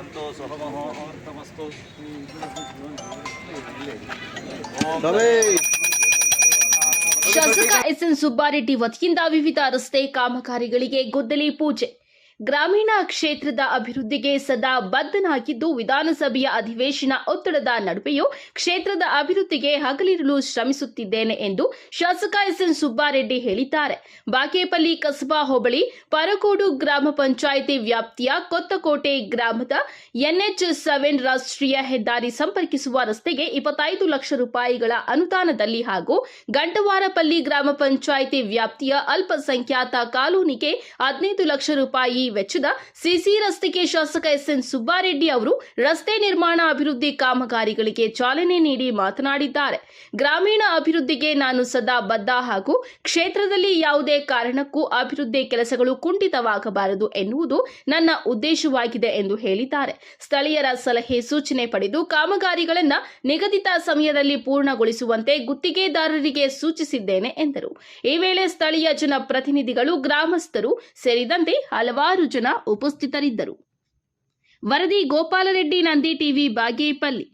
ಸಂತೋಷ ಅಮೃತಮಸ್ತು. ಶಾಸಕ ಎಸ್ಎನ್ ಸುಬ್ಬಾರೆಡ್ಡಿ ವತಿಯಿಂದ ವಿವಿಧ ರಸ್ತೆ ಕಾಮಗಾರಿಗಳಿಗೆ ಗುದ್ದಲಿ ಪೂಜೆ. ಗ್ರಾಮೀಣ ಕ್ಷೇತ್ರದ ಅಭಿವೃದ್ಧಿಗೆ ಸದಾ ಬದ್ಧನಾಗಿದ್ದು ವಿಧಾನಸಭೆಯ ಅಧಿವೇಶನ ಒತ್ತಡದ ನಡುವೆಯೂ ಕ್ಷೇತ್ರದ ಅಭಿವೃದ್ಧಿಗೆ ಹಗಲಿರುಳು ಶ್ರಮಿಸುತ್ತಿದ್ದೇನೆ ಎಂದು ಶಾಸಕ ಎಸ್ಎನ್ ಸುಬ್ಬಾರೆಡ್ಡಿ ಹೇಳಿದ್ದಾರೆ. ಬಾಗೇಪಲ್ಲಿ ಕಸಬಾ ಹೋಬಳಿ ಪರಕೋಡು ಗ್ರಾಮ ಪಂಚಾಯಿತಿ ವ್ಯಾಪ್ತಿಯ ಕೊತ್ತಕೋಟೆ ಗ್ರಾಮದ NH7 ರಾಷ್ಟ್ರೀಯ ಹೆದ್ದಾರಿ ಸಂಪರ್ಕಿಸುವ ರಸ್ತೆಗೆ 25 ಲಕ್ಷ ರೂಪಾಯಿಗಳ ಅನುದಾನದಲ್ಲಿ ಹಾಗೂ ಗಂಟವಾರಪಲ್ಲಿ ಗ್ರಾಮ ಪಂಚಾಯಿತಿ ವ್ಯಾಪ್ತಿಯ ಅಲ್ಪಸಂಖ್ಯಾತ ಕಾಲೋನಿಗೆ 15 ಲಕ್ಷ ರೂಪಾಯಿ ವೆಚ್ಚದ ಸಿಸಿ ರಸ್ತೆಗೆ ಶಾಸಕ ಎಸ್ಎನ್ ಸುಬ್ಬಾರೆಡ್ಡಿ ಅವರು ರಸ್ತೆ ನಿರ್ಮಾಣ ಅಭಿವೃದ್ಧಿ ಕಾಮಗಾರಿಗಳಿಗೆ ಚಾಲನೆ ನೀಡಿ ಮಾತನಾಡಿದ್ದಾರೆ. ಗ್ರಾಮೀಣ ಅಭಿವೃದ್ಧಿಗೆ ನಾನು ಸದಾ ಬದ್ಧ ಹಾಗೂ ಕ್ಷೇತ್ರದಲ್ಲಿ ಯಾವುದೇ ಕಾರಣಕ್ಕೂ ಅಭಿವೃದ್ಧಿ ಕೆಲಸಗಳು ಕುಂಠಿತವಾಗಬಾರದು ಎನ್ನುವುದು ನನ್ನ ಉದ್ದೇಶವಾಗಿದೆ ಎಂದು ಹೇಳಿದ್ದಾರೆ. ಸ್ಥಳೀಯರ ಸಲಹೆ ಸೂಚನೆ ಪಡೆದು ಕಾಮಗಾರಿಗಳನ್ನು ನಿಗದಿತ ಸಮಯದಲ್ಲಿ ಪೂರ್ಣಗೊಳಿಸುವಂತೆ ಗುತ್ತಿಗೆದಾರರಿಗೆ ಸೂಚಿಸಿದ್ದೇನೆ ಎಂದರು. ಈ ವೇಳೆ ಸ್ಥಳೀಯ ಜನಪ್ರತಿನಿಧಿಗಳು, ಗ್ರಾಮಸ್ಥರು ಸೇರಿದಂತೆ ಹಲವಾರು ಜನ ಉಪಸ್ಥಿತರಿದ್ದರು. ವರದಿ ಗೋಪಾಲರೆಡ್ಡಿ, ನಂದಿ ಟಿವಿ, ಬಾಗೇಪಲ್ಲಿ.